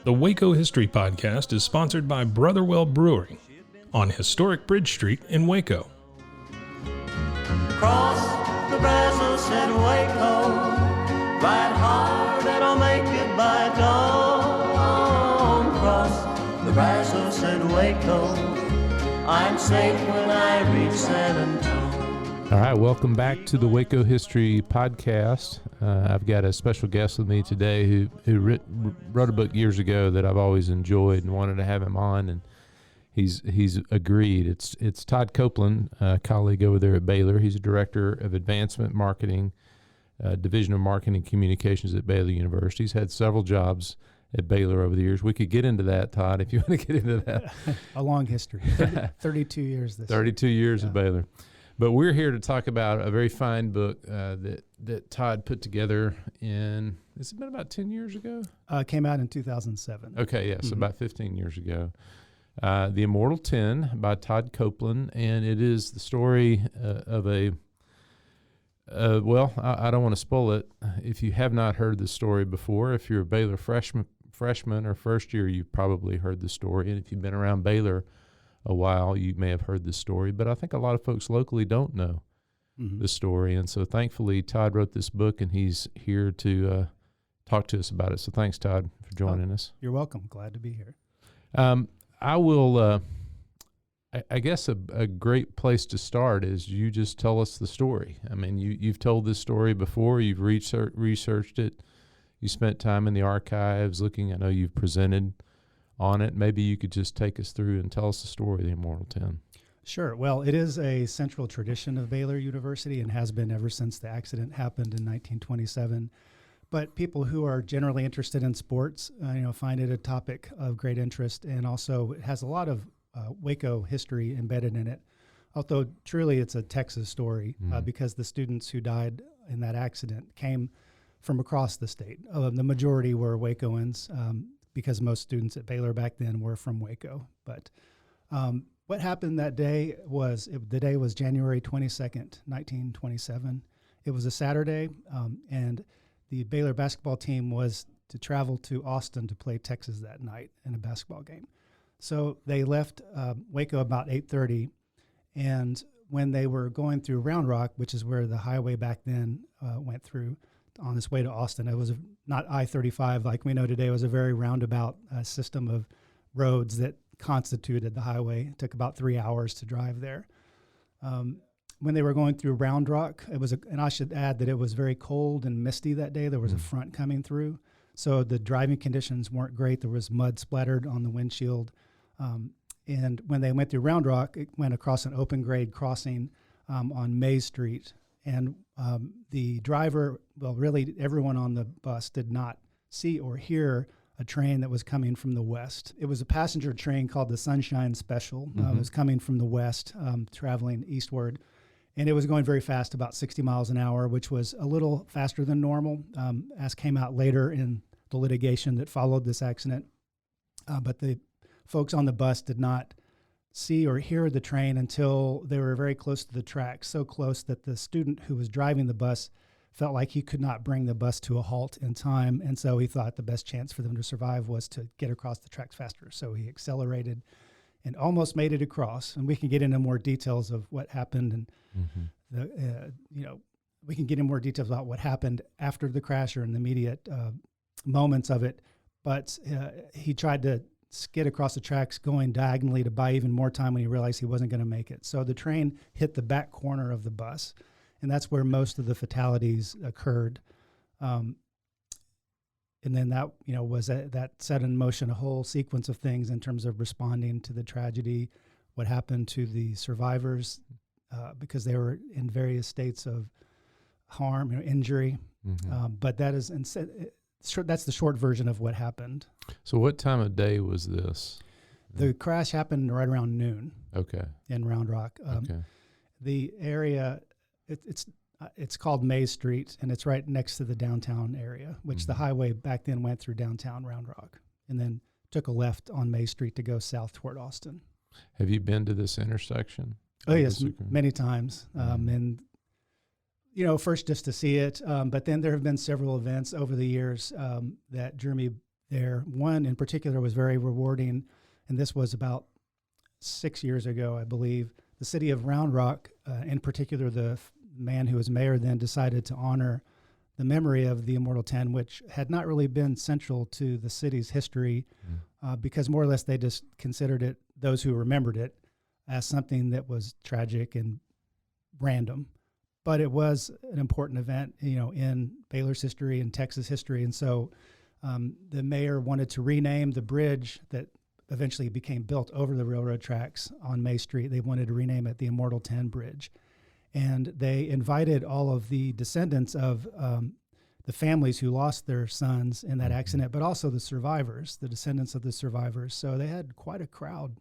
The Waco History Podcast is sponsored by Brotherwell Brewery on historic Bridge Street in Waco. Cross the Brazos at Waco, ride hard and I'll make it by dawn. Cross the Brazos at Waco, I'm safe when I reach San Antonio. All right, welcome back to the Waco History Podcast. I've got a special guest with me today who wrote a book years ago that I've always enjoyed and wanted to have him on, and he's agreed. It's Todd Copeland, a colleague over there at Baylor. He's a director of advancement marketing, division of marketing and communications at Baylor University. He's had several jobs at Baylor over the years. We could get into that, Todd, if you want to get into that. A long history, 32 years. 32 years at Baylor. But we're here to talk about a very fine book that Todd put together in, it's been about 10 years ago? Came out in 2007. Okay, yes, about 15 years ago. The Immortal 10 by Todd Copeland, and it is the story of I don't want to spoil it. If you have not heard the story before, if you're a Baylor freshman or first year, you've probably heard the story. And if you've been around Baylor a while, you may have heard this story, but I think a lot of folks locally don't know the story. And so thankfully, Todd wrote this book, and he's here to talk to us about it. So thanks, Todd, for joining us. You're welcome. Glad to be here. I will, I guess a great place to start is you just tell us the story. I mean, you've told this story before, you've researched it, you spent time in the archives looking, I know you've presented on it. Maybe you could just take us through and tell us the story of the Immortal Ten. Sure. Well, it is a central tradition of Baylor University and has been ever since the accident happened in 1927. But people who are generally interested in sports, find it a topic of great interest, and also it has a lot of Waco history embedded in it. Although truly it's a Texas story because the students who died in that accident came from across the state. The majority were Wacoans, because most students at Baylor back then were from Waco. But what happened that day was, the day was January 22nd, 1927. It was a Saturday, and the Baylor basketball team was to travel to Austin to play Texas that night in a basketball game. So they left Waco about 8:30, and when they were going through Round Rock, which is where the highway back then went through, on its way to Austin. It was not I-35 like we know today. It was a very roundabout system of roads that constituted the highway. It took about 3 hours to drive there. When they were going through Round Rock, and I should add that it was very cold and misty that day. There was a front coming through, so the driving conditions weren't great. There was mud splattered on the windshield. And when they went through Round Rock, it went across an open grade crossing on May Street. And the driver, really everyone on the bus did not see or hear a train that was coming from the west. It was a passenger train called the Sunshine Special. It was coming from the west, traveling eastward. And it was going very fast, about 60 miles an hour, which was a little faster than normal, as came out later in the litigation that followed this accident. But the folks on the bus did not see or hear the train until they were very close to the tracks, so close that the student who was driving the bus felt like he could not bring the bus to a halt in time, and so he thought the best chance for them to survive was to get across the tracks faster. So he accelerated and almost made it across, and we can get into more details of what happened, and we can get into more details about what happened after the crash or in the immediate moments of it, but he tried to skid across the tracks going diagonally to buy even more time when he realized he wasn't going to make it. So the train hit the back corner of the bus, and that's where most of the fatalities occurred. And then that set in motion a whole sequence of things in terms of responding to the tragedy, what happened to the survivors, because they were in various states of harm, injury. But that is that's the short version of what happened. So what time of day was this? The crash happened right around noon. Okay. In Round Rock. The area, it's called May Street, and it's right next to the downtown area, which the highway back then went through downtown Round Rock, and then took a left on May Street to go south toward Austin. Have you been to this intersection? Oh, yes, many times. And first just to see it, but then there have been several events over the years that drew me there. One in particular was very rewarding, and this was about 6 years ago, I believe. The city of Round Rock, in particular, the man who was mayor then decided to honor the memory of the Immortal Ten, which had not really been central to the city's history, because more or less they just considered it, those who remembered it, as something that was tragic and random. But it was an important event, in Baylor's history and Texas history. And so the mayor wanted to rename the bridge that eventually became built over the railroad tracks on May Street. They wanted to rename it the Immortal Ten Bridge. And they invited all of the descendants of the families who lost their sons in that accident, but also the survivors, the descendants of the survivors. So they had quite a crowd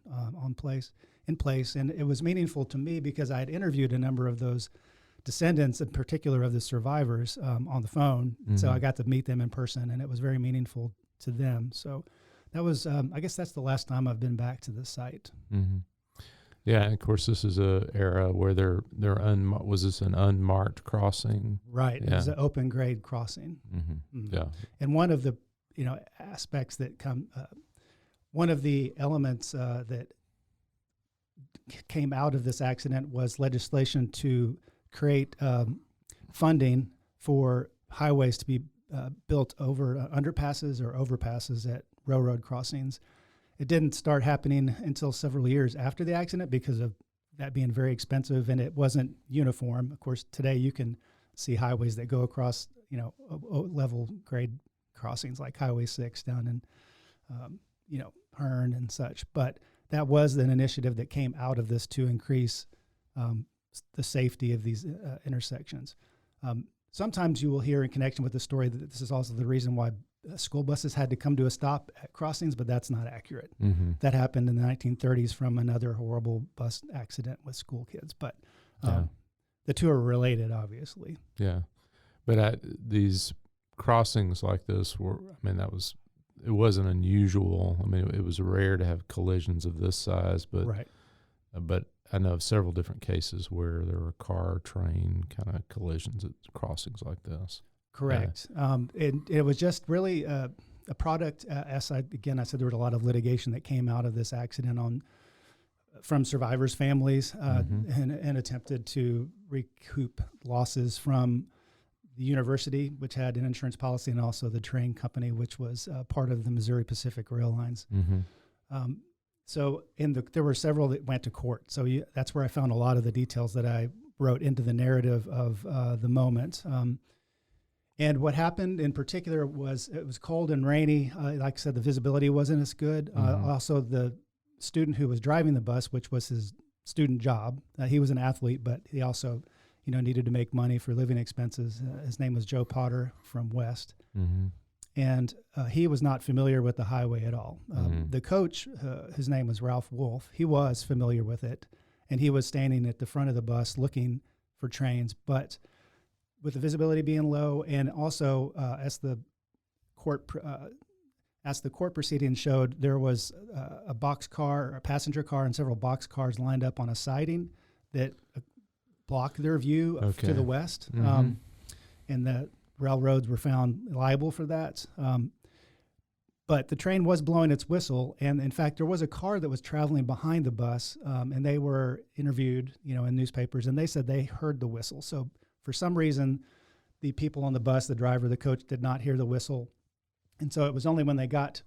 in place. And it was meaningful to me because I had interviewed a number of those descendants, in particular of the survivors, on the phone. So I got to meet them in person, and it was very meaningful to them. So that was, I guess that's the last time I've been back to the site. Yeah, and of course, this is a era where was this an unmarked crossing? Right, Yeah. It was an open grade crossing. Yeah. And one of the aspects that one of the elements that came out of this accident was legislation to create funding for highways to be built over underpasses or overpasses at railroad crossings. It didn't start happening until several years after the accident because of that being very expensive, and it wasn't uniform. Of course, today you can see highways that go across, level grade crossings like Highway 6 down in, Hearn and such. But that was an initiative that came out of this to increase the safety of these intersections. Sometimes you will hear in connection with the story that this is also the reason why school buses had to come to a stop at crossings, but that's not accurate. That happened in the 1930s from another horrible bus accident with school kids. But the two are related, obviously. Yeah. But these crossings like this it wasn't unusual. I mean, it was rare to have collisions of this size, but Right. But I know of several different cases where there were car, train kind of collisions at crossings like this. Correct. It was just really a product. I said there was a lot of litigation that came out of this accident from survivors' families and attempted to recoup losses from the university, which had an insurance policy, and also the train company, which was part of the Missouri Pacific Rail Lines. There were several that went to court. So that's where I found a lot of the details that I wrote into the narrative of the moment. And what happened in particular was it was cold and rainy. Like I said, the visibility wasn't as good. Also, the student who was driving the bus, which was his student job, he was an athlete, but he also, needed to make money for living expenses. His name was Joe Potter from West. And he was not familiar with the highway at all. The coach, his name was Ralph Wolf, he was familiar with it, and he was standing at the front of the bus looking for trains. But with the visibility being low, and also as the court proceedings showed, there was a passenger car, and several box cars lined up on a siding that blocked their view to the west, and the railroads were found liable for that. But the train was blowing its whistle, and in fact, there was a car that was traveling behind the bus, and they were interviewed, in newspapers, and they said they heard the whistle. So for some reason, the people on the bus, the driver, the coach, did not hear the whistle. And so it was only when they got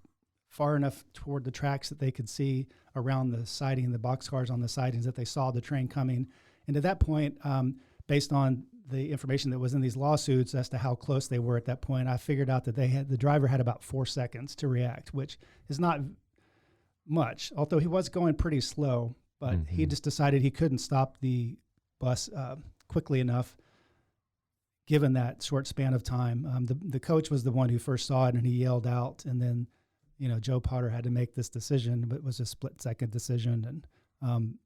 far enough toward the tracks that they could see around the siding, the boxcars on the sidings, that they saw the train coming. And at that point, based on the information that was in these lawsuits as to how close they were at that point, I figured out that the driver had about 4 seconds to react, which is not much, although he was going pretty slow. But he just decided he couldn't stop the bus quickly enough, given that short span of time. The coach was the one who first saw it, and he yelled out, and then Joe Potter had to make this decision, but it was a split-second decision. And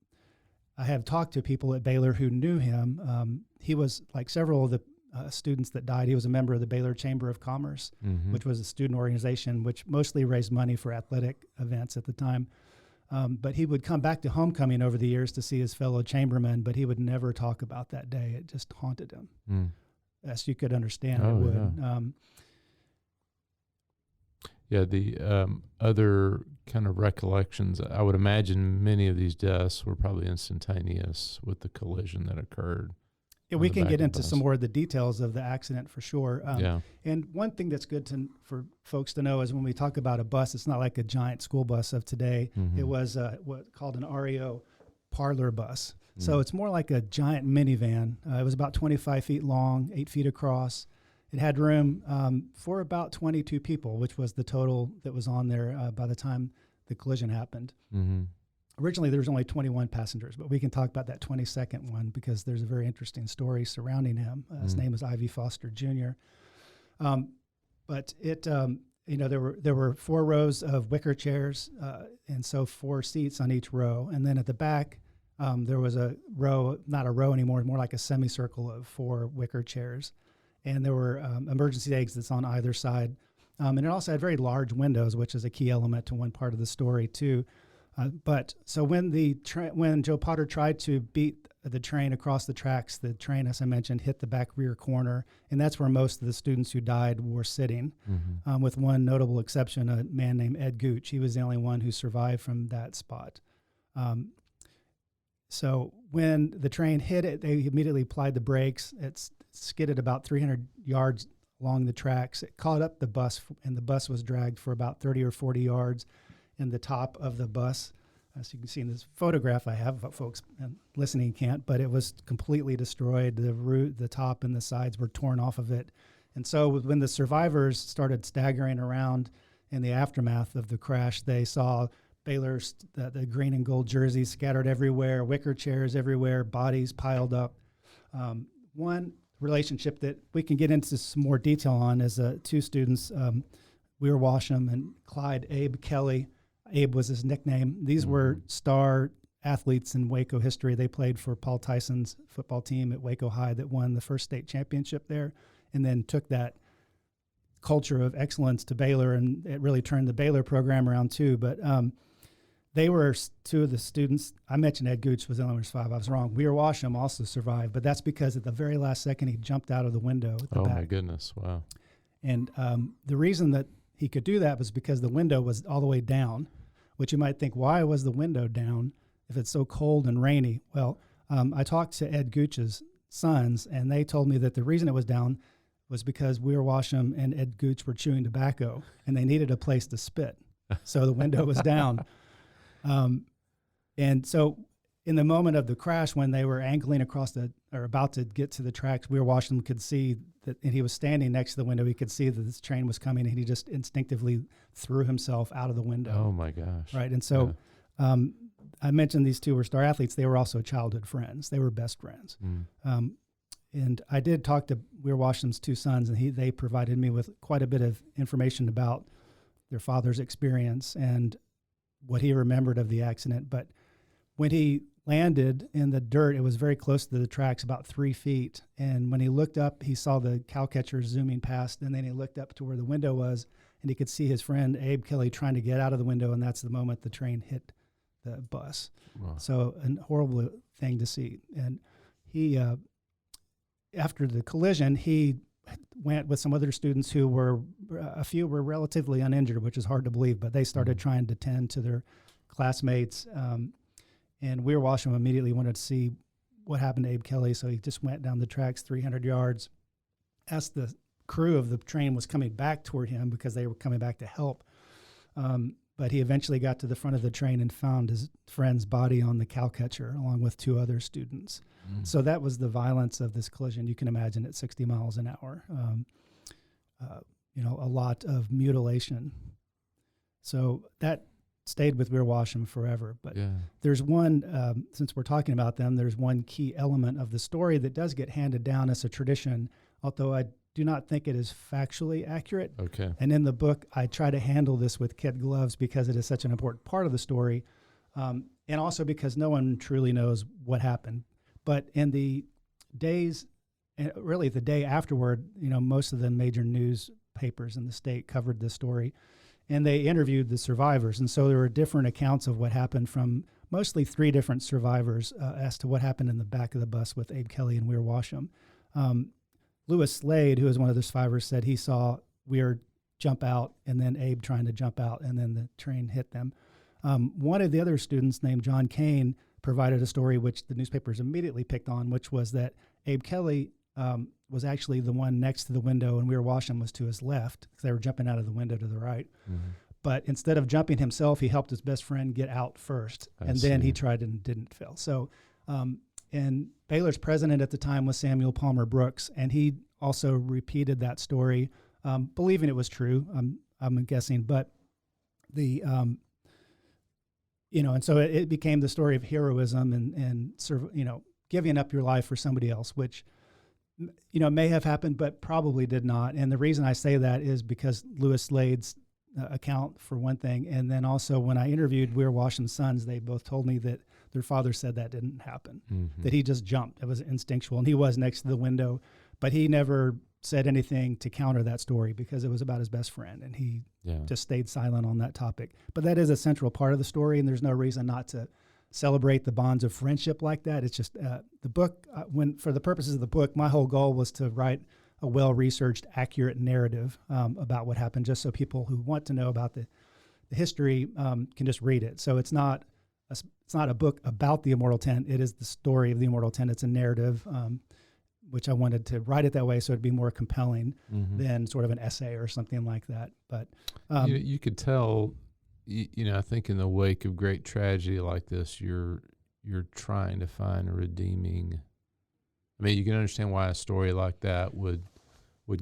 I have talked to people at Baylor who knew him. He was, like several of the students that died, he was a member of the Baylor Chamber of Commerce, which was a student organization which mostly raised money for athletic events at the time. But he would come back to homecoming over the years to see his fellow chambermen, but he would never talk about that day. It just haunted him. As you could understand, it would. Yeah, the other kind of recollections, I would imagine many of these deaths were probably instantaneous with the collision that occurred. Yeah, on we the can back get of the into bus. some more of the details of the accident for sure. Yeah. And one thing that's good for folks to know is when we talk about a bus, it's not like a giant school bus of today. Mhm. It was what's called an REO parlor bus. Mm. So it's more like a giant minivan. It was about 25 feet long, 8 feet across. It had room for about 22 people, which was the total that was on there by the time the collision happened. Mm-hmm. Originally, there was only 21 passengers, but we can talk about that 22nd one because there's a very interesting story surrounding him. His name is Ivy Foster Jr. But it, there were 4 rows of wicker chairs, and so 4 seats on each row. And then at the back, there was a row, not a row anymore, more like a semicircle of 4 wicker chairs. And there were emergency exits on either side. And it also had very large windows, which is a key element to one part of the story too. But so when when Joe Potter tried to beat the train across the tracks, the train, as I mentioned, hit the back rear corner, and that's where most of the students who died were sitting, with one notable exception, a man named Ed Gooch. He was the only one who survived from that spot. So when the train hit it, they immediately applied the brakes. It skidded about 300 yards along the tracks. It caught up the bus, and the bus was dragged for about 30 or 40 yards. In the top of the bus, as you can see in this photograph I have, but folks listening can't, but it was completely destroyed. The top and the sides were torn off of it. And so when the survivors started staggering around in the aftermath of the crash, they saw Baylor's, the green and gold jerseys scattered everywhere, wicker chairs everywhere, bodies piled up. One relationship that we can get into some more detail on is 2 students, Weir Washam and Clyde Abe Kelly. Abe was his nickname. These were star athletes in Waco history. They played for Paul Tyson's football team at Waco High that won the first state championship there, and then took that culture of excellence to Baylor, and it really turned the Baylor program around too. But they were 2 of the students. I mentioned Ed Gooch was the only one who survived. I was wrong. Weir Washam also survived, but that's because at the very last second he jumped out of the window at the back. My goodness. Wow. And the reason that he could do that was because the window was all the way down, which you might think, why was the window down if it's so cold and rainy? Well, I talked to Ed Gooch's sons, and they told me that the reason it was down was because Weir Washam and Ed Gooch were chewing tobacco, and they needed a place to spit. So the window was down. And so in the moment of the crash, when they were angling across or about to get to the tracks, Weir Washam could see that, and he was standing next to the window. He could see that this train was coming, and he just instinctively threw himself out of the window. Oh my gosh. Right. And so I mentioned these 2 were star athletes. They were also childhood friends. They were best friends. And I did talk to Weir Washam's 2 sons, and they provided me with quite a bit of information about their father's experience and what he remembered of the accident. But when he landed in the dirt, it was very close to the tracks, about 3 feet. And when he looked up, he saw the cow catchers zooming past, and then he looked up to where the window was, and he could see his friend Abe Kelly trying to get out of the window, and that's the moment the train hit the bus. Wow. So a horrible thing to see. And he, after the collision, he went with some other students who were, a few were relatively uninjured, which is hard to believe, but they started trying to tend to their classmates. And Weir Washam immediately wanted to see what happened to Abe Kelly, so he just went down the tracks 300 yards, as the crew of the train was coming back toward him because they were coming back to help. But he eventually got to the front of the train and found his friend's body on the cow catcher along with 2 other students. So that was the violence of this collision. You can imagine at 60 miles an hour, a lot of mutilation. So that stayed with Weir Washam forever. But there's one, since we're talking about them, there's one key element of the story that does get handed down as a tradition, although I do not think it is factually accurate. Okay. And in the book, I try to handle this with kid gloves because it is such an important part of the story, and also because no one truly knows what happened. But in the days, really the day afterward, most of the major newspapers in the state covered this story, and they interviewed the survivors. And so there were different accounts of what happened from mostly 3 different survivors as to what happened in the back of the bus with Abe Kelly and Weir Washam. Lewis Slade, who was one of the survivors, said he saw Weir jump out, and then Abe trying to jump out, and then the train hit them. One of the other students named John Kane provided a story which the newspapers immediately picked on, which was that Abe Kelly was actually the one next to the window, and Weir Washam was to his left because they were jumping out of the window to the right. Mm-hmm. But instead of jumping himself, he helped his best friend get out first, then he tried and didn't fail. So, and Baylor's president at the time was Samuel Palmer Brooks, and he also repeated that story, believing it was true. I'm guessing, but the and so it became the story of heroism and giving up your life for somebody else, which may have happened, but probably did not. And the reason I say that is because Louis Slade's account, for one thing, and then also when I interviewed Weir Washam's sons, they both told me that their father said that didn't happen, that he just jumped. It was instinctual, and he was next to the window, but he never said anything to counter that story because it was about his best friend, and he just stayed silent on that topic. But that is a central part of the story, and there's no reason not to celebrate the bonds of friendship like that. It's just the book, for the purposes of the book, my whole goal was to write a well-researched, accurate narrative about what happened, just so people who want to know about the history can just read it. So it's not a book about the Immortal Ten. It is the story of the Immortal Ten. It's a narrative, which I wanted to write it that way so it'd be more compelling than sort of an essay or something like that. But you could tell, I think in the wake of great tragedy like this, you're trying to find a redeeming. I mean, you can understand why a story like that would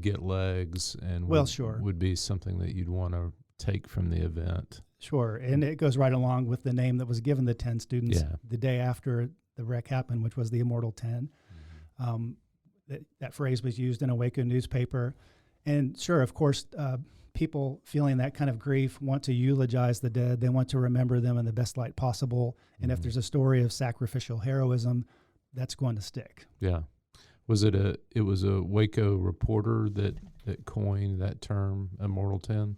get legs and would be something that you'd want to take from the event. Sure, and it goes right along with the name that was given the 10 students the day after the wreck happened, which was the Immortal 10. That phrase was used in a Waco newspaper. And sure, of course, people feeling that kind of grief want to eulogize the dead. They want to remember them in the best light possible. And if there's a story of sacrificial heroism, that's going to stick. Yeah. It was a Waco reporter that coined that term, Immortal 10?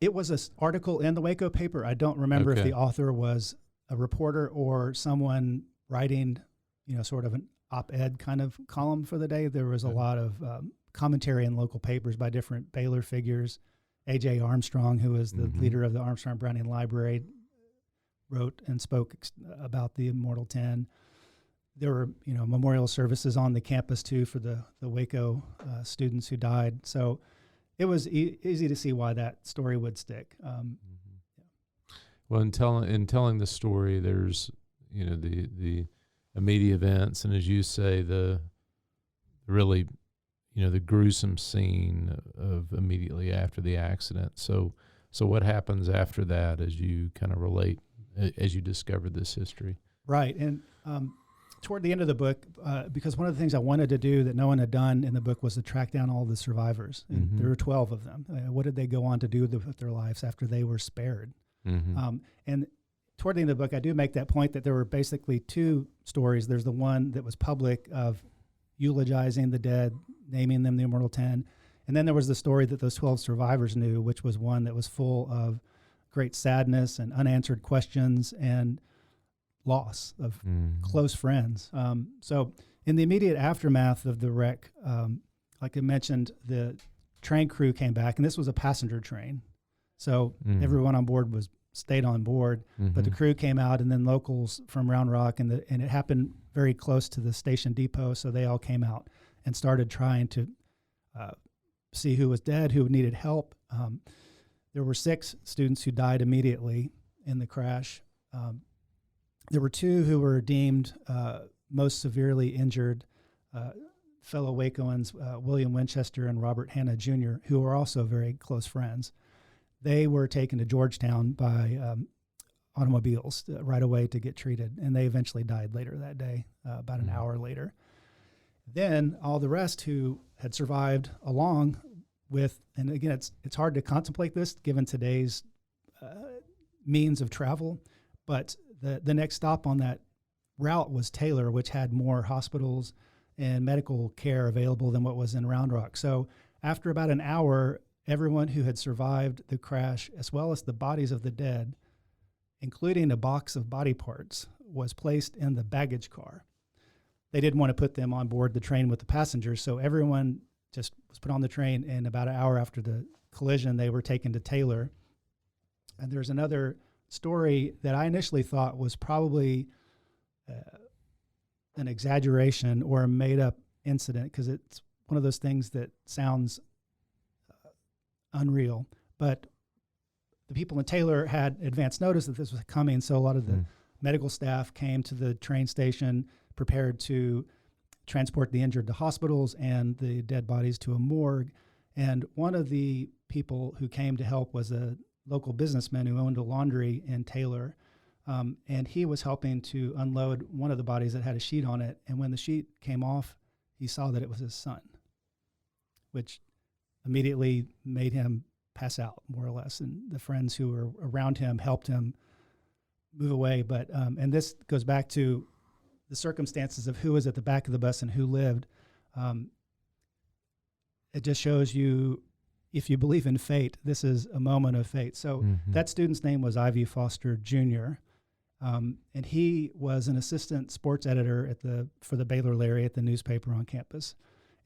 It was an article in the Waco paper. I don't remember if the author was a reporter or someone writing, sort of an op-ed kind of column for the day. There was a lot of commentary in local papers by different Baylor figures. A.J. Armstrong, who was the leader of the Armstrong Browning Library, wrote and spoke about the Immortal 10. There were, memorial services on the campus too for the Waco students who died. So it was easy to see why that story would stick. Well, in telling the story, there's the immediate events, and as you say, the really the gruesome scene of immediately after the accident. So what happens after that as you kind of relate as you discovered this history? Right, and toward the end of the book, because one of the things I wanted to do that no one had done in the book was to track down all the survivors. And there were 12 of them. What did they go on to do with their lives after they were spared? And toward the end of the book, I do make that point that there were basically two stories. There's the one that was public of eulogizing the dead, naming them the Immortal 10. And then there was the story that those 12 survivors knew, which was one that was full of great sadness and unanswered questions and loss of close friends. So in the immediate aftermath of the wreck, like I mentioned, the train crew came back, and this was a passenger train. So everyone on board stayed on board, but the crew came out, and then locals from Round Rock, and it happened very close to the station depot, so they all came out and started trying to see who was dead, who needed help. There were 6 students who died immediately in the crash. There were 2 who were deemed most severely injured, fellow Wacoans, William Winchester and Robert Hanna Jr., who were also very close friends. They were taken to Georgetown by automobiles right away to get treated, and they eventually died later that day, about an hour later. Then all the rest who had survived along with, and again, it's hard to contemplate this given today's means of travel, but the next stop on that route was Taylor, which had more hospitals and medical care available than what was in Round Rock. So after about an hour, everyone who had survived the crash, as well as the bodies of the dead, including a box of body parts, was placed in the baggage car. They didn't want to put them on board the train with the passengers, so everyone just was put on the train, and about an hour after the collision, they were taken to Taylor. And there's another story that I initially thought was probably an exaggeration or a made-up incident, because it's one of those things that sounds unreal. But the people in Taylor had advance notice that this was coming, so a lot of the medical staff came to the train station prepared to transport the injured to hospitals and the dead bodies to a morgue. And one of the people who came to help was a local businessman who owned a laundry in Taylor. And he was helping to unload one of the bodies that had a sheet on it. And when the sheet came off, he saw that it was his son, which immediately made him pass out, more or less. And the friends who were around him helped him move away. But and this goes back to the circumstances of who was at the back of the bus and who lived. It just shows you, if you believe in fate, this is a moment of fate. So that student's name was Ivy Foster Jr., and he was an assistant sports editor for the Baylor area at the newspaper on campus.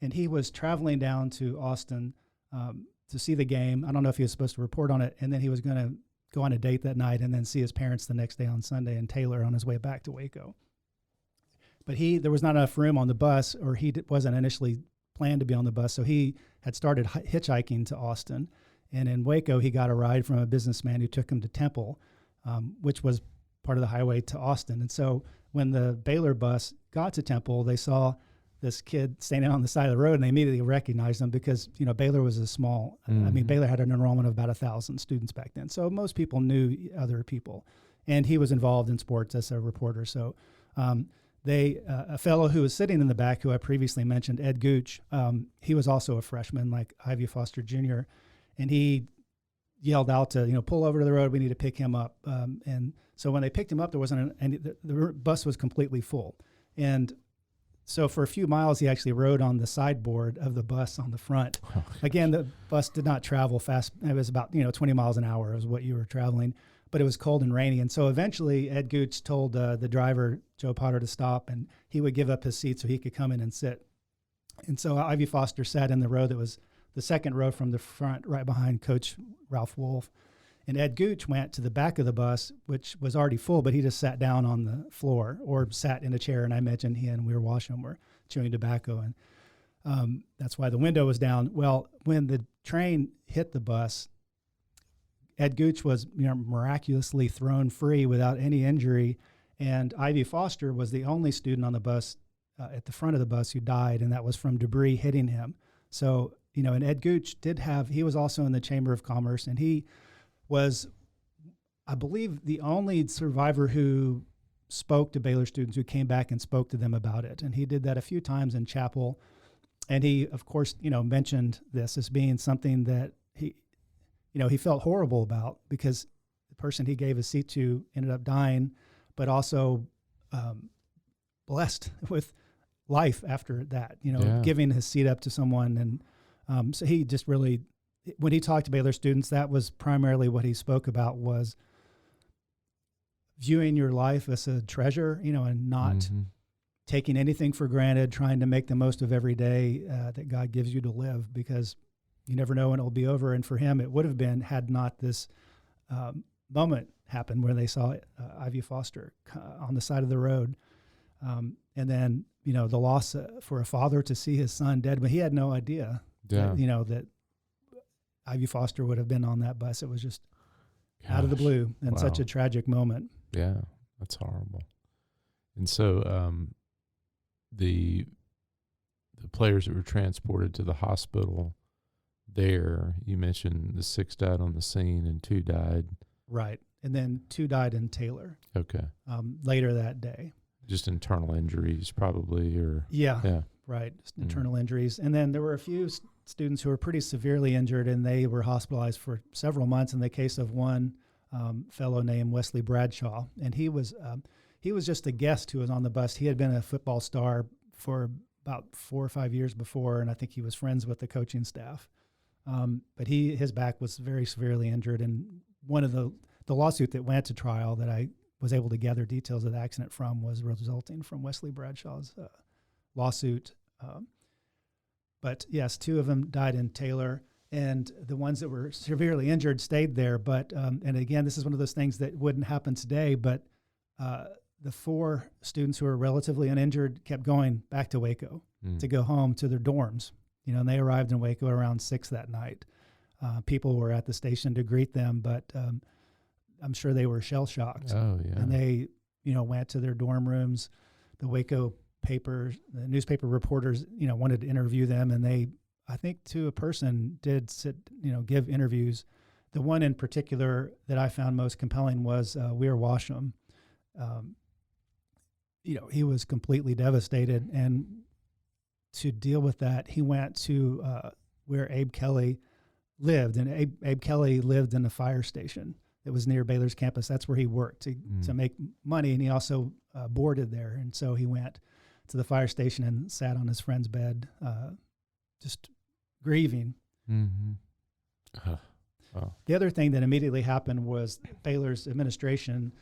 And he was traveling down to Austin to see the game. I don't know if he was supposed to report on it, and then he was going to go on a date that night and then see his parents the next day on Sunday in Taylor on his way back to Waco. But there was not enough room on the bus, or he wasn't initially planned to be on the bus, so he had started hitchhiking to Austin. And in Waco, he got a ride from a businessman who took him to Temple, which was part of the highway to Austin. And so when the Baylor bus got to Temple, they saw this kid standing on the side of the road, and they immediately recognized him because, Baylor was a small, Baylor had an enrollment of about 1,000 students back then. So most people knew other people. And he was involved in sports as a reporter. So a fellow who was sitting in the back, who I previously mentioned, Ed Gooch, he was also a freshman like Ivy Foster Jr., and he yelled out to, pull over to the road, we need to pick him up. And so when they picked him up, there wasn't the bus was completely full. And so for a few miles, he actually rode on the sideboard of the bus on the front. Oh, again, the bus did not travel fast. It was about 20 miles an hour is what you were traveling, but it was cold and rainy. And so eventually Ed Gooch told the driver, Joe Potter, to stop, and he would give up his seat so he could come in and sit. And so Ivy Foster sat in the row that was the second row from the front, right behind Coach Ralph Wolf. And Ed Gooch went to the back of the bus, which was already full, but he just sat down on the floor or sat in a chair. And I mentioned he and Weir Washam were chewing tobacco, and that's why the window was down. Well, when the train hit the bus, Ed Gooch was miraculously thrown free without any injury, and Ivy Foster was the only student on the bus at the front of the bus who died, and that was from debris hitting him. So, and Ed Gooch he was also in the Chamber of Commerce, and he was, I believe, the only survivor who spoke to Baylor students, who came back and spoke to them about it. And he did that a few times in chapel. And he, of course, mentioned this as being something that he felt horrible about, because the person he gave his seat to ended up dying, but also blessed with life after that, giving his seat up to someone. And so he just really, when he talked to Baylor students, that was primarily what he spoke about, was viewing your life as a treasure, and not taking anything for granted, trying to make the most of every day that God gives you to live, because you never know when it will be over. And for him, it would have been, had not this moment happened where they saw Ivy Foster on the side of the road. And then, the loss for a father to see his son dead, but he had no idea that Ivy Foster would have been on that bus. It was just out of the blue, and such a tragic moment. Yeah, that's horrible. And so the players that were transported to the hospital there, you mentioned the 6 died on the scene and 2 died. Right. And then 2 died in Taylor. Okay. Later that day. Just internal injuries probably, or? Yeah. Right. Just internal injuries. And then there were a few students who were pretty severely injured, and they were hospitalized for several months, in the case of one fellow named Wesley Bradshaw. And he was just a guest who was on the bus. He had been a football star for about 4 or 5 years before, and I think he was friends with the coaching staff. But his back was very severely injured, and one of the lawsuit that went to trial that I was able to gather details of the accident from was resulting from Wesley Bradshaw's lawsuit. But yes, 2 of them died in Taylor, and the ones that were severely injured stayed there. But and again, this is one of those things that wouldn't happen today. But the 4 students who were relatively uninjured kept going back to Waco to go home to their dorms. And they arrived in Waco around 6 that night. People were at the station to greet them, but I'm sure they were shell shocked. Oh, yeah. And they, went to their dorm rooms. The Waco papers, the newspaper reporters, wanted to interview them, and they, I think to a person, did sit, give interviews. The one in particular that I found most compelling was Weir Washam. He was completely devastated, and to deal with that, he went to where Abe Kelly lived, and Abe Kelly lived in a fire station that was near Baylor's campus. That's where he worked to make money, and he also boarded there. And so he went to the fire station and sat on his friend's bed, just grieving. Mm-hmm. Wow. The other thing that immediately happened was Baylor's administration,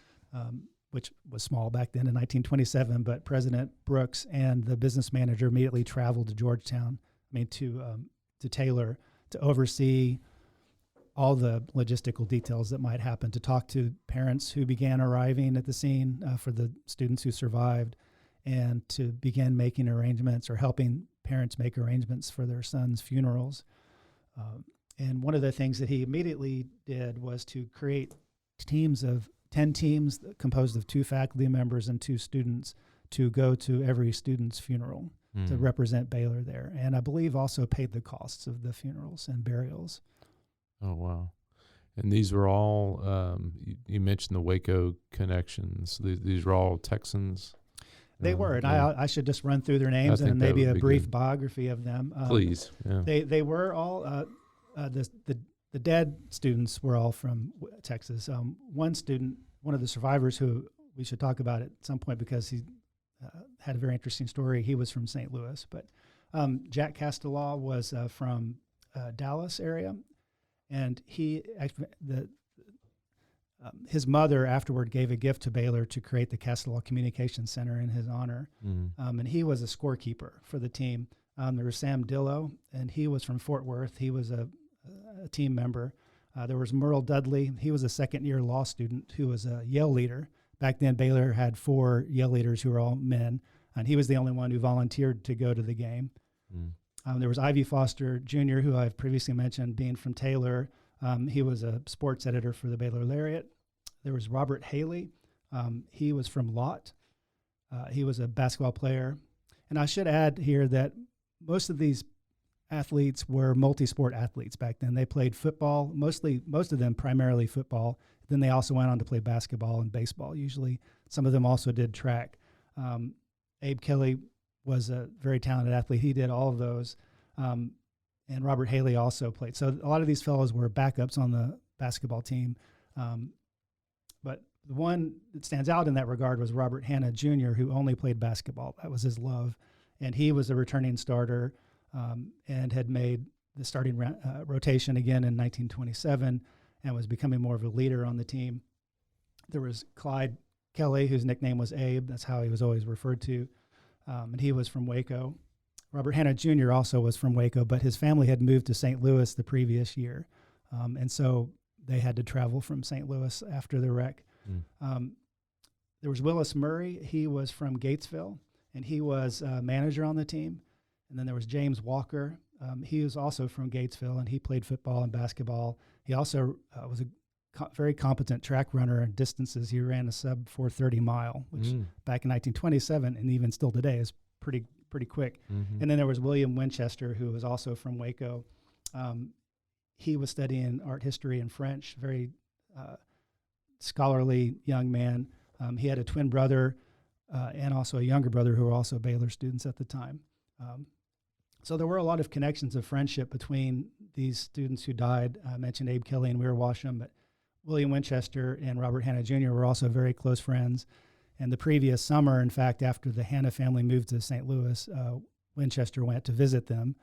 which was small back then in 1927, but President Brooks and the business manager immediately traveled to to Taylor to oversee all the logistical details that might happen, to talk to parents who began arriving at the scene for the students who survived, and to begin making arrangements or helping parents make arrangements for their sons' funerals. And one of the things that he immediately did was to create teams of 10 teams composed of 2 faculty members and 2 students to go to every student's funeral to represent Baylor there. And I believe also paid the costs of the funerals and burials. Oh, wow. And these were all, you mentioned the Waco connections. These were all Texans? They were, and I should just run through their names and maybe a brief biography of them. Please. Yeah. They were all, the dead students were all from Texas. One student, one of the survivors who we should talk about at some point because he had a very interesting story, he was from St. Louis. But Jack Castellaw was from Dallas area, and his mother afterward gave a gift to Baylor to create the Castellaw Communications Center in his honor. And he was a scorekeeper for the team. There was Sam Dillow, and he was from Fort Worth. He was a team member. There was Merle Dudley. He was a second-year law student who was a Yale leader. Back then, Baylor had 4 Yale leaders who were all men, and he was the only one who volunteered to go to the game. There was Ivy Foster Jr., who I've previously mentioned, being from Taylor. He was a sports editor for the Baylor Lariat. There was Robert Haley. He was from Lott. He was a basketball player. And I should add here that most of these athletes were multi-sport athletes back then. They played football, most of them primarily football. Then they also went on to play basketball and baseball usually. Some of them also did track. Abe Kelly was a very talented athlete. He did all of those. And Robert Haley also played. So a lot of these fellows were backups on the basketball team. But the one that stands out in that regard was Robert Hanna Jr., who only played basketball. That was his love. And he was a returning starter and had made the starting rotation again in 1927 and was becoming more of a leader on the team. There was Clyde Kelly, whose nickname was Abe. That's how he was always referred to. And he was from Waco. Robert Hanna Jr. also was from Waco, but his family had moved to St. Louis the previous year. And so they had to travel from St. Louis after the wreck. There was Willis Murray. He was from Gatesville, and he was a manager on the team. And then there was James Walker. He was also from Gatesville, and he played football and basketball. He also was a very competent track runner in distances. He ran a sub 4:30 mile, which back in 1927 and even still today is pretty quick. And then there was William Winchester, who was also from Waco. He was studying art history and French, very scholarly young man. He had a twin brother and also a younger brother who were also Baylor students at the time. So there were a lot of connections of friendship between these students who died. I mentioned Abe Kelly and Weir Washam, but William Winchester and Robert Hanna Jr. were also very close friends. And the previous summer, in fact, after the Hanna family moved to St. Louis, Winchester went to visit them,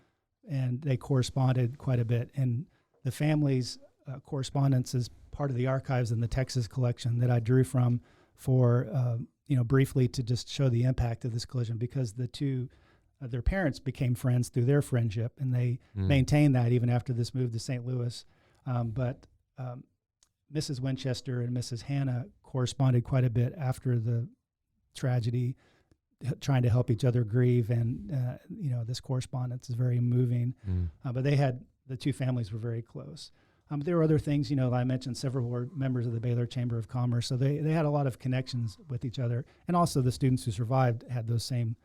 and they corresponded quite a bit. And the family's correspondence is part of the archives in the Texas collection that I drew from for, briefly to just show the impact of this collision, because the two their parents became friends through their friendship, and they maintained that even after this move to St. Louis. But Mrs. Winchester and Mrs. Hannah corresponded quite a bit after the tragedy, trying to help each other grieve, and this correspondence is very moving. But the two families were very close. There were other things, I mentioned several were members of the Baylor Chamber of Commerce, so they had a lot of connections with each other, and also the students who survived had those same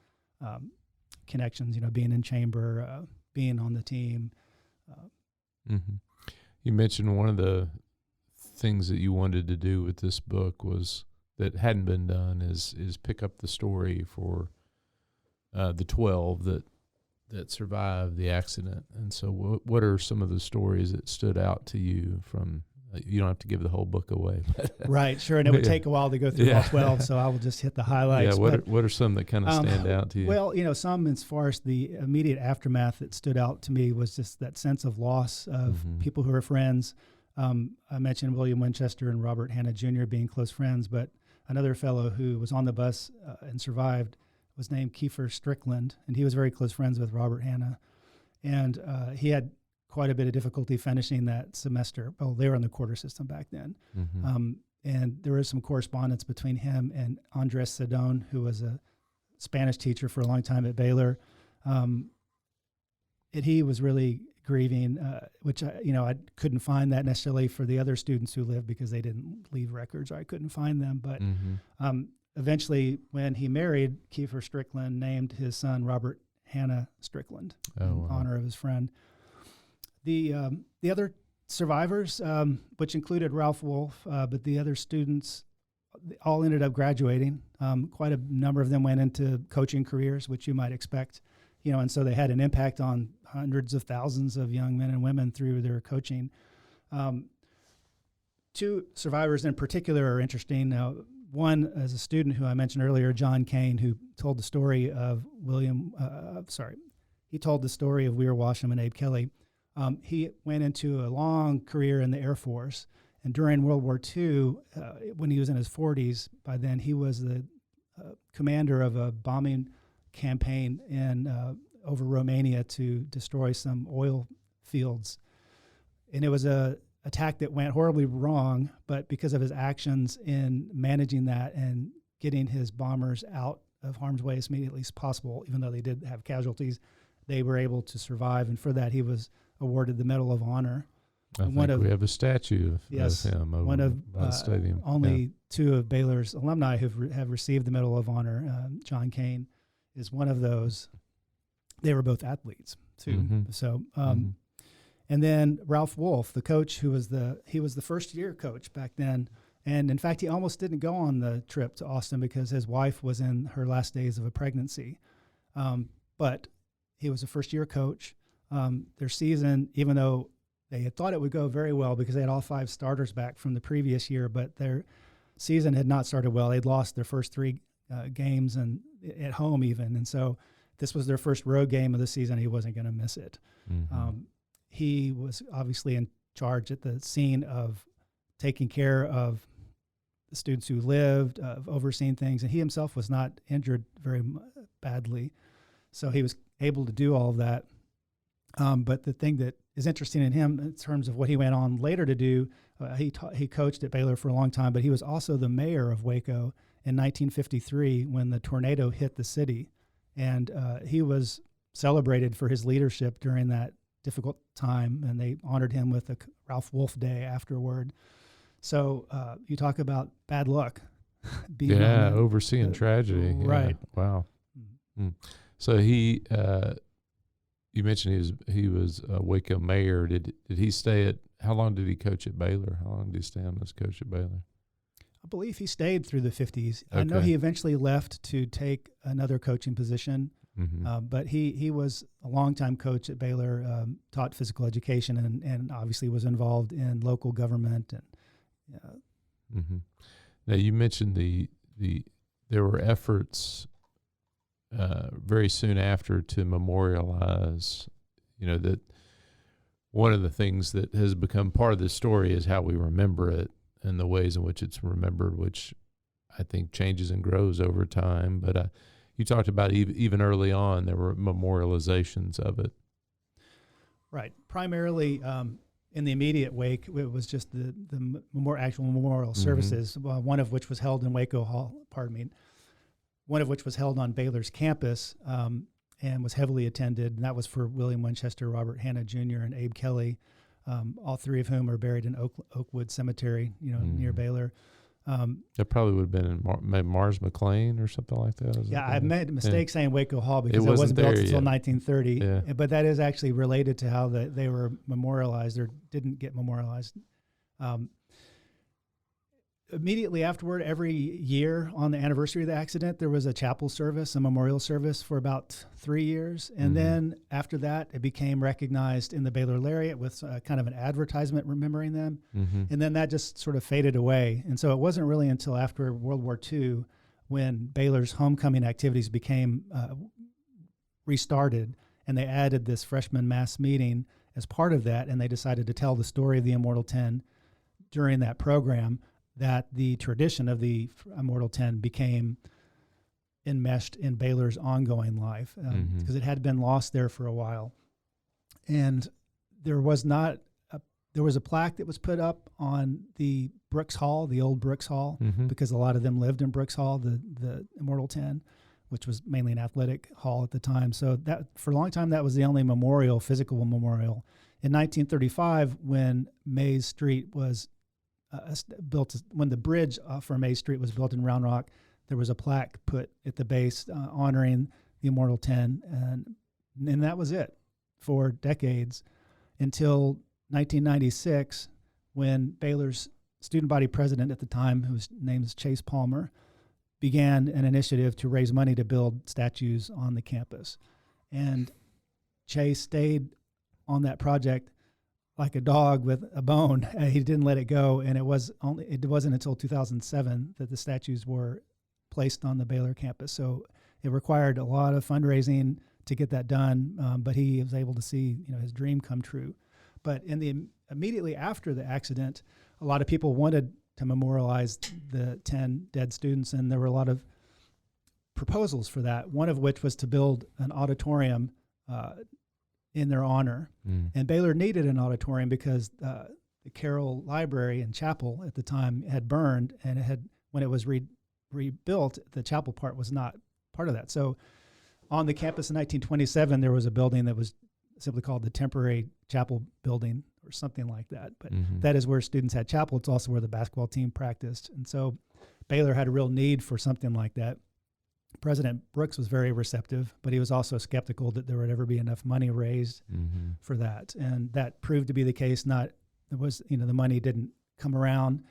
connections, being in chamber, being on the team. You mentioned one of the things that you wanted to do with this book was that hadn't been done is pick up the story for the 12 that survived the accident. And so what are some of the stories that stood out to you from, you don't have to give the whole book away. Right, sure. And it would take a while to go through all 12, so I will just hit the highlights. Yeah, what are some that kind of stand out to you? Well, some as far as the immediate aftermath that stood out to me was just that sense of loss of people who are friends. I mentioned William Winchester and Robert Hannah Jr. being close friends, but another fellow who was on the bus and survived was named Kiefer Strickland, and he was very close friends with Robert Hannah. And he had quite a bit of difficulty finishing that semester. Well, they were in the quarter system back then. And there was some correspondence between him and Andres Sedone, who was a Spanish teacher for a long time at Baylor. And he was really grieving, which I couldn't find that necessarily for the other students who lived because they didn't leave records, or I couldn't find them. But eventually, when he married, Kiefer Strickland named his son Robert Hannah Strickland in honor of his friend. The other survivors, which included Ralph Wolf, but the other students all ended up graduating. Quite a number of them went into coaching careers, which you might expect, and so they had an impact on hundreds of thousands of young men and women through their coaching. Two survivors in particular are interesting. Now, one is a student who I mentioned earlier, John Kane, who told the story of he told the story of Weir Washam and Abe Kelly. He went into a long career in the Air Force, and during World War II, when he was in his 40s, by then he was the commander of a bombing campaign over Romania to destroy some oil fields. And it was a attack that went horribly wrong, but because of his actions in managing that and getting his bombers out of harm's way as immediately as possible, even though they did have casualties, they were able to survive. And for that, he was awarded the Medal of Honor. I think we have a statue of him over by the stadium. Only two of Baylor's alumni have received the Medal of Honor. John Kane is one of those. They were both athletes too. So, and then Ralph Wolf, the coach, he was the first year coach back then. And in fact, he almost didn't go on the trip to Austin because his wife was in her last days of a pregnancy. But he was a first year coach. Their season, even though they had thought it would go very well because they had all 5 starters back from the previous year, but their season had not started well. They'd lost their first 3 games and at home even. And so this was their first road game of the season. He wasn't going to miss it. He was obviously in charge at the scene of taking care of the students who lived, of overseeing things. And he himself was not injured very badly. So he was able to do all of that. But the thing that is interesting in him in terms of what he went on later to do, he coached at Baylor for a long time, but he was also the mayor of Waco in 1953 when the tornado hit the city. And he was celebrated for his leadership during that difficult time, and they honored him with a Ralph Wolf Day afterward. So you talk about bad luck. Overseeing tragedy. Right. Yeah. Wow. So he, you mentioned he was Waco mayor. Did he stay at? How long did he coach at Baylor? How long did he stay on as coach at Baylor? I believe he stayed through the 50s. Okay. I know he eventually left to take another coaching position, but he was a longtime coach at Baylor, taught physical education, and obviously was involved in local government. And Now you mentioned there were efforts very soon after to memorialize, that one of the things that has become part of this story is how we remember it and the ways in which it's remembered, which I think changes and grows over time. But you talked about even early on there were memorializations of it. Right. Primarily in the immediate wake, it was just the more actual memorial services, one of which was held in Waco Hall, one of which was held on Baylor's campus and was heavily attended. And that was for William Winchester, Robert Hanna Jr., and Abe Kelly, all three of whom are buried in Oakwood Cemetery, near Baylor. That probably would have been in maybe Mars McLean or something like that. I made a mistake saying Waco Hall because it wasn't built until 1930. Yeah. But that is actually related to how they were memorialized or didn't get memorialized. Immediately afterward, every year on the anniversary of the accident, there was a chapel service, a memorial service for about 3 years. And then after that, it became recognized in the Baylor Lariat with kind of an advertisement remembering them. And then that just sort of faded away. And so it wasn't really until after World War II when Baylor's homecoming activities became restarted, and they added this freshman mass meeting as part of that, and they decided to tell the story of the Immortal Ten during that program, that the tradition of the Immortal Ten became enmeshed in Baylor's ongoing life because it had been lost there for a while. And there was a plaque that was put up on the Brooks Hall, the old Brooks Hall, because a lot of them lived in Brooks Hall, the Immortal Ten, which was mainly an athletic hall at the time. So that for a long time, that was the only physical memorial. In 1935, when Mays Street was built, when the bridge for Mays Street was built in Round Rock, there was a plaque put at the base honoring the Immortal Ten, and that was it for decades until 1996, when Baylor's student body president at the time, whose name is Chase Palmer, began an initiative to raise money to build statues on the campus. And Chase stayed on that project like a dog with a bone. He didn't let it go, and it wasn't until 2007 that the statues were placed on the Baylor campus. So it required a lot of fundraising to get that done, but he was able to see his dream come true. But immediately after the accident, a lot of people wanted to memorialize the 10 dead students, and there were a lot of proposals for that, one of which was to build an auditorium in their honor. And Baylor needed an auditorium because the Carroll Library and Chapel at the time had burned, and when it was rebuilt, the chapel part was not part of that. So on the campus in 1927, there was a building that was simply called the Temporary Chapel Building or something like that. But that is where students had chapel. It's also where the basketball team practiced. And so Baylor had a real need for something like that. President Brooks was very receptive, but he was also skeptical that there would ever be enough money raised for that. And that proved to be the case. The money didn't come around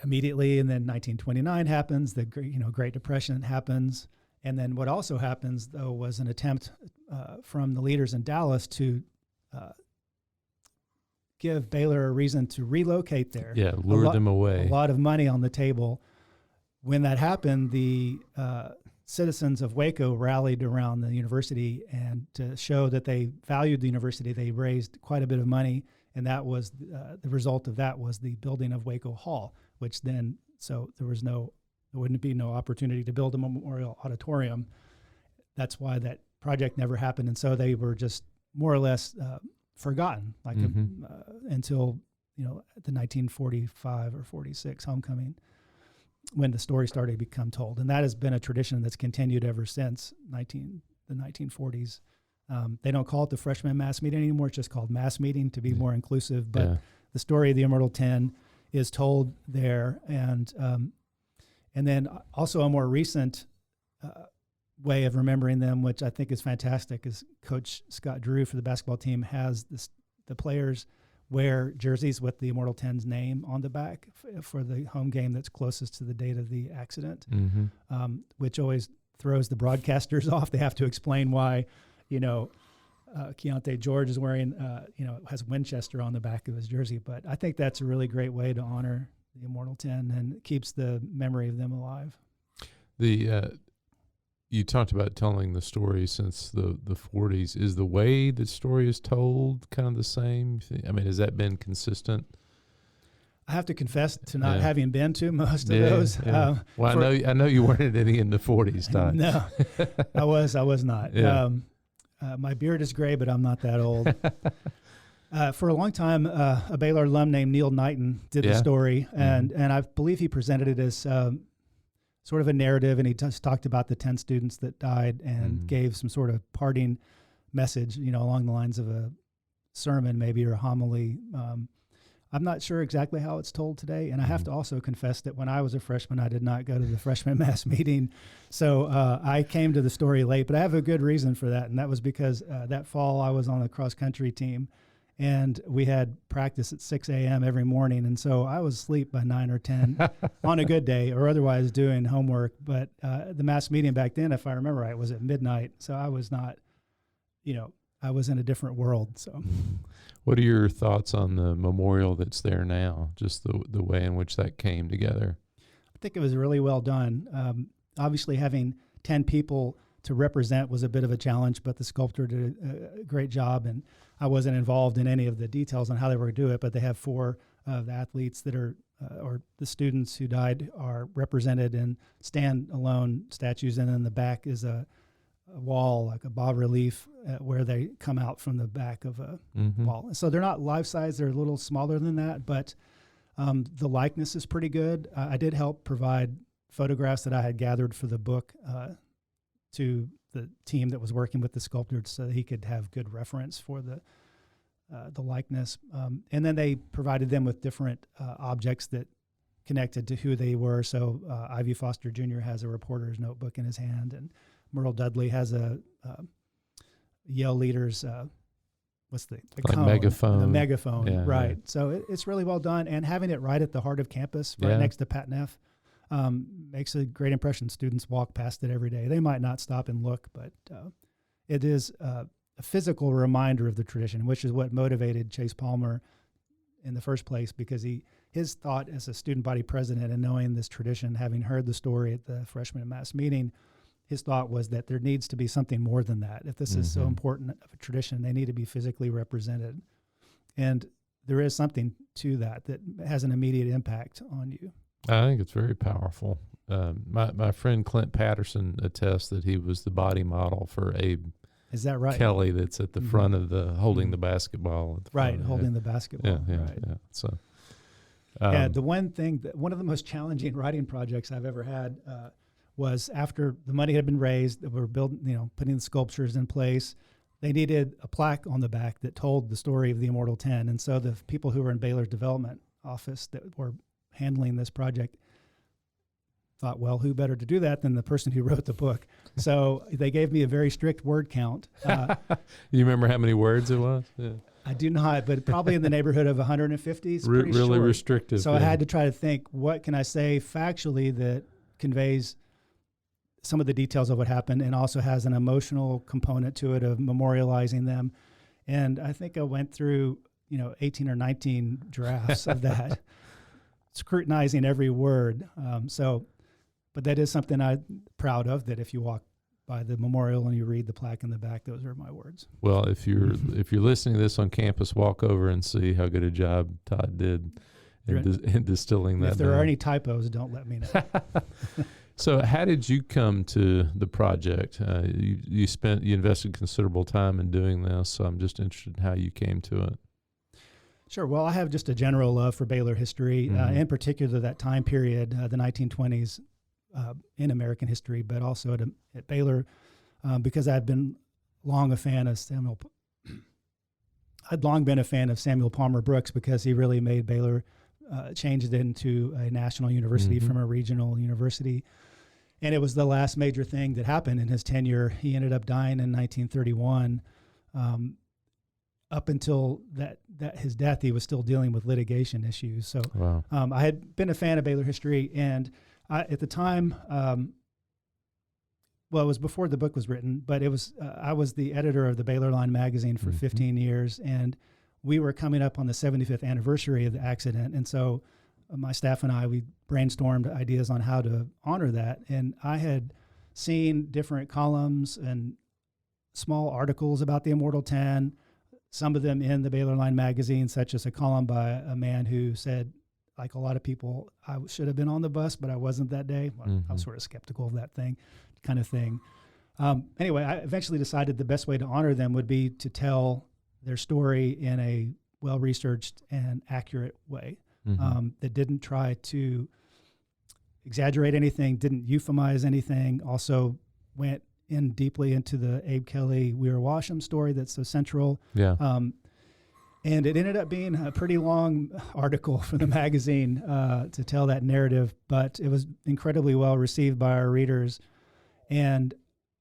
immediately. And then 1929 happens, the Great Depression happens. And then what also happens, though, was an attempt from the leaders in Dallas to give Baylor a reason to relocate there. Yeah, lure them away. A lot of money on the table. When that happened, the citizens of Waco rallied around the university, and to show that they valued the university, they raised quite a bit of money, and that was the result of that was the building of Waco Hall, which then, so there wouldn't be no opportunity to build a memorial auditorium. That's why that project never happened, and so they were just more or less forgotten, until the 1945 or 46 homecoming, when the story started to become told. And that has been a tradition that's continued ever since the 1940s. They don't call it the freshman mass meeting anymore. It's just called mass meeting to be more inclusive. But the story of the Immortal Ten is told there. And then also a more recent way of remembering them, which I think is fantastic, is Coach Scott Drew for the basketball team has the players wear jerseys with the Immortal Ten's name on the back for the home game that's closest to the date of the accident, which always throws the broadcasters off. They have to explain why, Keontae George is wearing, has Winchester on the back of his jersey. But I think that's a really great way to honor the Immortal Ten, and it keeps the memory of them alive. You talked about telling the story since the 40s. Is the way the story is told kind of the same? I mean, has that been consistent? I have to confess to not Yeah. having been to most of those. Yeah. Well, I know you weren't at any in the 40s, Todd. No, I was not. Yeah. My beard is gray, but I'm not that old. For a long time, a Baylor alum named Neil Knighton did the story, and I believe he presented it as sort of a narrative, and he just talked about the 10 students that died and gave some sort of parting message, along the lines of a sermon maybe, or a homily. I'm not sure exactly how it's told today, and I have to also confess that when I was a freshman, I did not go to the freshman mass meeting, so I came to the story late, but I have a good reason for that, and that was because that fall I was on the cross-country team, and we had practice at 6 a.m. every morning, and so I was asleep by 9 or 10 on a good day, or otherwise doing homework, but the mass meeting back then, if I remember right, was at midnight, so I was not, I was in a different world, so... What are your thoughts on the memorial that's there now, just the way in which that came together? I think it was really well done. Obviously, having 10 people to represent was a bit of a challenge, but the sculptor did a great job, and I wasn't involved in any of the details on how they were going to do it, but they have 4 of the athletes that are, or the students who died are represented in stand-alone statues, and in the back is a wall, like a bas relief, where they come out from the back of a wall. So they're not life-size, they're a little smaller than that, but the likeness is pretty good. I did help provide photographs that I had gathered for the book to the team that was working with the sculptor so that he could have good reference for the likeness. And then they provided them with different objects that connected to who they were. So Ivy Foster Jr. has a reporter's notebook in his hand, and Merle Dudley has a Yale leader's what's the like cone, megaphone. the megaphone, Yeah, right? yeah. So it's really well done, and having it right at the heart of campus, right next to Pat Neff, makes a great impression. Students walk past it every day. They might not stop and look, but it is a physical reminder of the tradition, which is what motivated Chase Palmer in the first place, because his thought as a student body president and knowing this tradition, having heard the story at the freshman mass meeting, his thought was that there needs to be something more than that. If this is so important of a tradition, they need to be physically represented. And there is something to that has an immediate impact on you. I think it's very powerful. My friend Clint Patterson attests that he was the body model for Abe. Is that right? Kelly, that's at the front of the holding the basketball. At the Right, front, holding the basketball. Yeah. So, one of the most challenging writing projects I've ever had was after the money had been raised, that we were building, putting the sculptures in place. They needed a plaque on the back that told the story of the Immortal Ten, and so the people who were in Baylor's development office that were handling this project thought, well, who better to do that than the person who wrote the book? So they gave me a very strict word count. You remember how many words it was? Yeah. I do not, but probably in the neighborhood of 150. It's Really short. restrictive. So I had to try to think, what can I say factually that conveys some of the details of what happened and also has an emotional component to it of memorializing them. And I think I went through, 18 or 19 drafts of that, scrutinizing every word. But that is something I'm proud of, that if you walk by the memorial and you read the plaque in the back, those are my words. Well, if you're listening to this on campus, walk over and see how good a job Todd did in distilling that. If there are any typos, don't let me know. So how did you come to the project? You invested considerable time in doing this, so I'm just interested in how you came to it. Sure. Well, I have just a general love for Baylor history, in particular that time period, the 1920s in American history, but also at Baylor, because I'd long been a fan of Samuel Palmer Brooks, because he really made Baylor change it into a national university from a regional university. And it was the last major thing that happened in his tenure. He ended up dying in 1931. Up until his death, he was still dealing with litigation issues. So wow. I had been a fan of Baylor history, and at the time, it was before the book was written, but I was the editor of the Baylor Line magazine for 15 years, and we were coming up on the 75th anniversary of the accident. And so my staff and we brainstormed ideas on how to honor that. And I had seen different columns and small articles about the Immortal Ten, some of them in the Baylor Line magazine, such as a column by a man who said, like a lot of people, I should have been on the bus, but I wasn't that day. Well, I was sort of skeptical of that kind of thing. Anyway, I eventually decided the best way to honor them would be to tell their story in a well-researched and accurate way that didn't try to exaggerate anything, didn't euphemize anything, also went in deeply into the Abe Kelly, Weir Washam story that's so central. Yeah. And it ended up being a pretty long article for the magazine to tell that narrative, but it was incredibly well received by our readers. And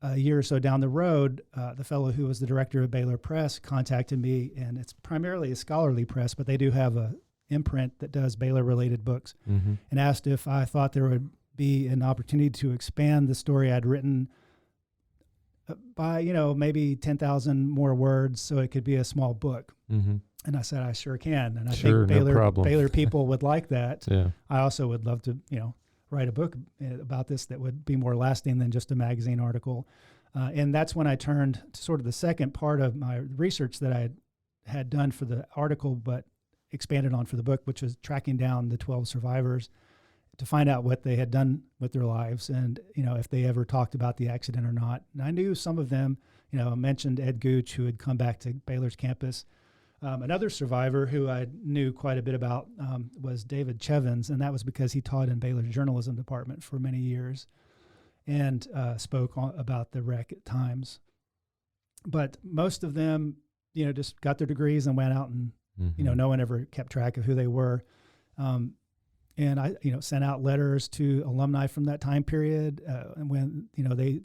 a year or so down the road, the fellow who was the director of Baylor Press contacted me, and it's primarily a scholarly press, but they do have a imprint that does Baylor-related books, and asked if I thought there would be an opportunity to expand the story I'd written by, maybe 10,000 more words so it could be a small book. And I said, I sure can. And I think Baylor people would like that. Yeah. I also would love to, write a book about this that would be more lasting than just a magazine article. And that's when I turned to sort of the second part of my research that I had done for the article, but expanded on for the book, which was tracking down the 12 survivors to find out what they had done with their lives and, if they ever talked about the accident or not. And I knew some of them, I mentioned Ed Gooch, who had come back to Baylor's campus. Another survivor who I knew quite a bit about was David Chevins, and that was because he taught in Baylor's journalism department for many years and spoke about the wreck at times. But most of them, just got their degrees and went out and, no one ever kept track of who they were. And I, sent out letters to alumni from that time period and when,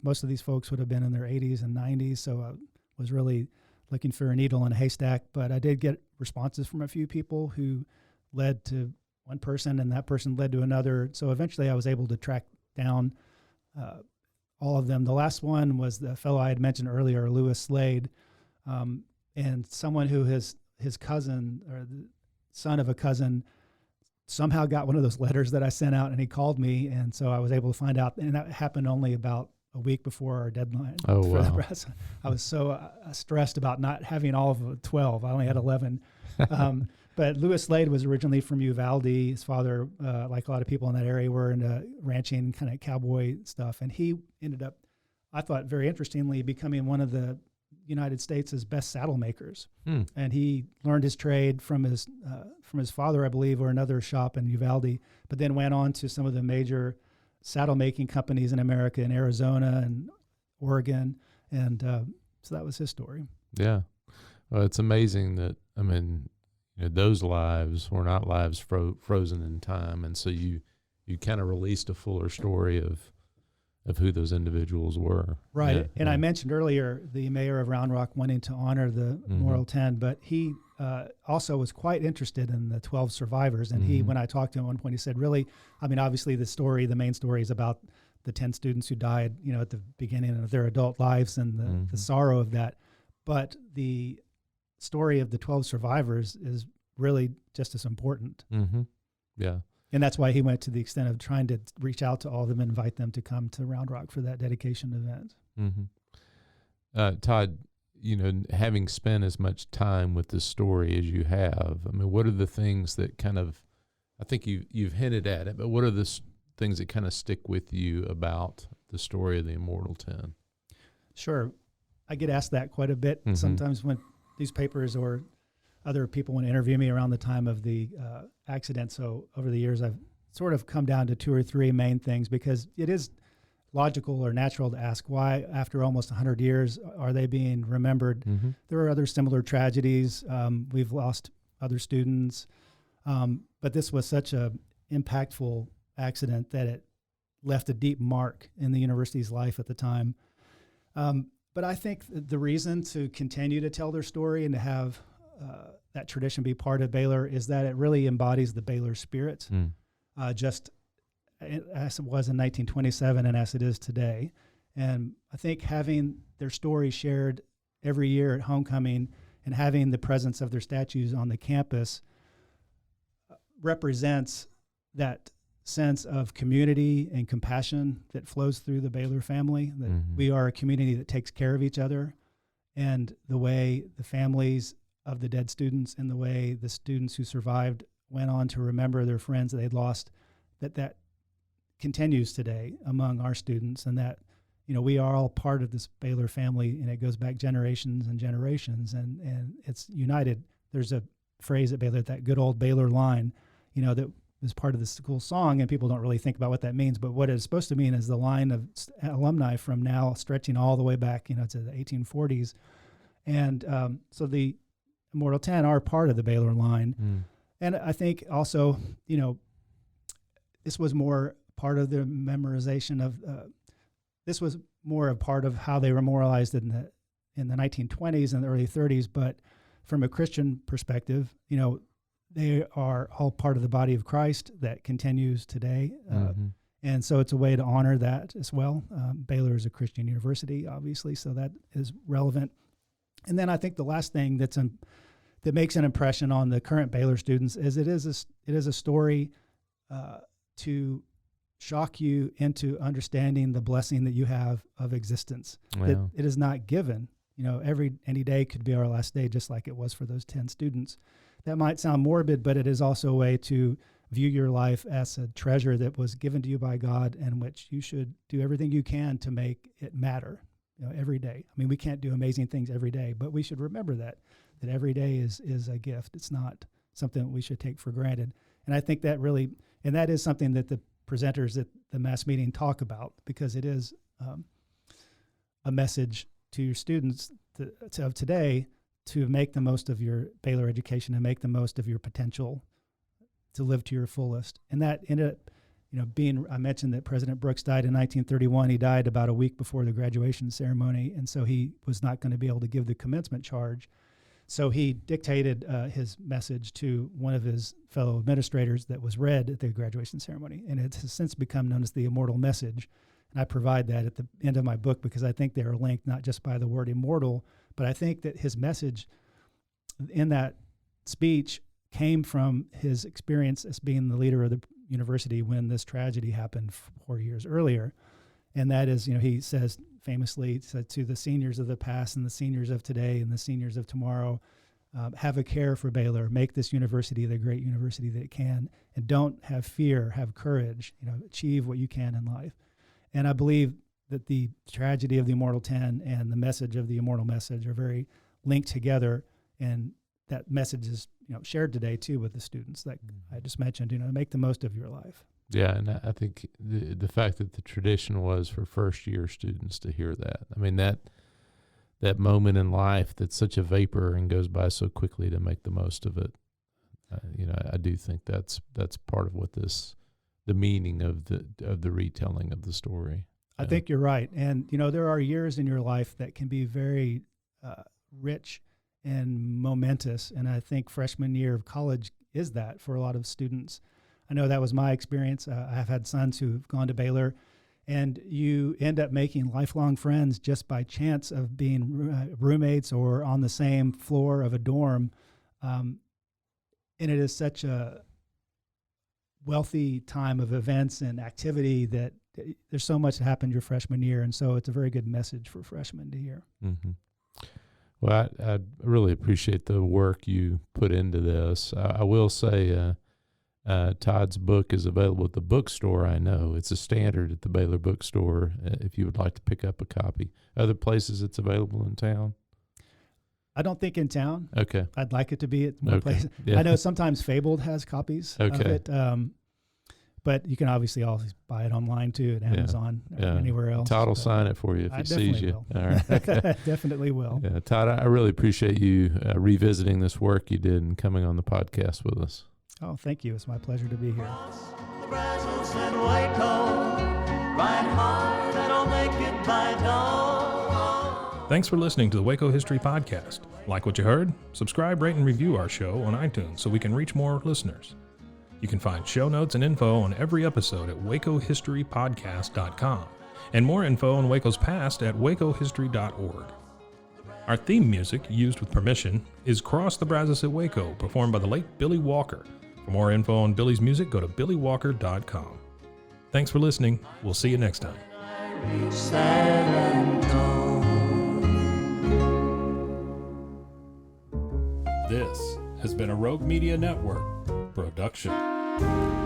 most of these folks would have been in their 80s and 90s. So I was really looking for a needle in a haystack, but I did get responses from a few people who led to one person and that person led to another. So eventually I was able to track down all of them. The last one was the fellow I had mentioned earlier, Lewis Slade, and someone who his cousin or the son of a cousin somehow got one of those letters that I sent out and he called me. And so I was able to find out, and that happened only about a week before our deadline. Oh, for wow. the press. I was so stressed about not having all of 12. I only had 11. But Lewis Slade was originally from Uvalde. His father, like a lot of people in that area, were into ranching, kind of cowboy stuff. And he ended up, I thought very interestingly, becoming one of the United States' best saddle makers. And he learned his trade from his father, I believe, or another shop in Uvalde, but then went on to some of the major saddle making companies in America, in Arizona and Oregon. And so that was his story. Yeah. Well, it's amazing that, those lives were not lives frozen in time. And so you kind of released a fuller story of who those individuals were. Right. Yeah, and yeah. I mentioned earlier the mayor of Round Rock wanting to honor the Immortal Ten, but he also was quite interested in the 12 survivors. And he, when I talked to him at one point, he said, really, obviously the main story is about the 10 students who died, at the beginning of their adult lives and the sorrow of that. But the story of the 12 survivors is really just as important. Yeah. And that's why he went to the extent of trying to reach out to all of them and invite them to come to Round Rock for that dedication event. Todd, having spent as much time with this story as you have, what are the things that kind of, I think you've hinted at it, but what are the things that kind of stick with you about the story of the Immortal Ten? Sure. I get asked that quite a bit. Sometimes when newspapers or other people want to interview me around the time of the accident. So over the years, I've sort of come down to two or three main things because it is logical or natural to ask why, after almost 100 years, are they being remembered? There are other similar tragedies. We've lost other students. But this was such an impactful accident that it left a deep mark in the university's life at the time. But I think the reason to continue to tell their story and to have that tradition be part of Baylor is that it really embodies the Baylor spirit, just as it was in 1927 and as it is today. And I think having their story shared every year at homecoming and having the presence of their statues on the campus represents that sense of community and compassion that flows through the Baylor family, that we are a community that takes care of each other, and the way the families of the dead students and the way the students who survived went on to remember their friends that they'd lost, that continues today among our students, and that, we are all part of this Baylor family, and it goes back generations and generations, and it's united. There's a phrase at Baylor, that good old Baylor line, that is part of the school song, and people don't really think about what that means, but what it's supposed to mean is the line of alumni from now stretching all the way back, to the 1840s. And so the Immortal Ten are part of the Baylor line. And I think also, this was more part of the memorization of, this was more a part of how they were memorialized in the 1920s and the early 30s. But from a Christian perspective, they are all part of the body of Christ that continues today. And so it's a way to honor that as well. Baylor is a Christian university, obviously, so that is relevant. And then I think the last thing that makes an impression on the current Baylor students is it is a story to shock you into understanding the blessing that you have of existence. Wow. It is not given. Any day could be our last day, just like it was for those 10 students. That might sound morbid, but it is also a way to view your life as a treasure that was given to you by God, and which you should do everything you can to make it matter, every day. I mean, we can't do amazing things every day, but we should remember that every day is a gift. It's not something that we should take for granted. And I think that that is something that the presenters at the mass meeting talk about, because it is a message to your students of today to make the most of your Baylor education and make the most of your potential to live to your fullest. And that ended up, I mentioned that President Brooks died in 1931. He died about a week before the graduation ceremony, and so he was not going to be able to give the commencement charge. So he dictated his message to one of his fellow administrators that was read at the graduation ceremony, and it has since become known as the Immortal Message. And I provide that at the end of my book because I think they are linked not just by the word immortal, but I think that his message in that speech came from his experience as being the leader of the university when this tragedy happened 4 years earlier. And that is, he says famously to the seniors of the past and the seniors of today and the seniors of tomorrow, have a care for Baylor, make this university the great university that it can, and don't have fear, have courage, achieve what you can in life. And I believe that the tragedy of the Immortal Ten and the message of the Immortal Message are very linked together, and that message is shared today too with the students, like I just mentioned, make the most of your life. Yeah, and I think the fact that the tradition was for first-year students to hear that. I mean, that moment in life that's such a vapor and goes by so quickly, to make the most of it. I do think that's part of what the meaning of the retelling of the story. I think you're right. And, there are years in your life that can be very rich and momentous. And I think freshman year of college is that for a lot of students. I know that was my experience. I have had sons who've gone to Baylor, and you end up making lifelong friends just by chance of being roommates or on the same floor of a dorm. And it is such a wealthy time of events and activity that there's so much that happened your freshman year. And so it's a very good message for freshmen to hear. Mm-hmm. Well, I really appreciate the work you put into this. I will say Todd's book is available at the bookstore. I know it's a standard at the Baylor bookstore if you would like to pick up a copy. Other places it's available in town? I don't think in town. Okay. I'd like it to be at one place. Yeah. I know sometimes Fabled has copies of it, but you can obviously always buy it online too at Amazon or anywhere else. Todd will sign it for you if he sees you. Will. All right. Okay. Definitely will. Yeah, Todd, I really appreciate you revisiting this work you did and coming on the podcast with us. Oh, thank you. It's my pleasure to be here. The Brazos and Waco, ride hard and I'll make it by dawn. Thanks for listening to the Waco History Podcast. Like what you heard? Subscribe, rate, and review our show on iTunes so we can reach more listeners. You can find show notes and info on every episode at wacohistorypodcast.com, and more info on Waco's past at wacohistory.org. Our theme music, used with permission, is Cross the Brazos at Waco, performed by the late Billy Walker. For more info on Billy's music, go to billywalker.com. Thanks for listening. We'll see you next time. This has been a Rogue Media Network production.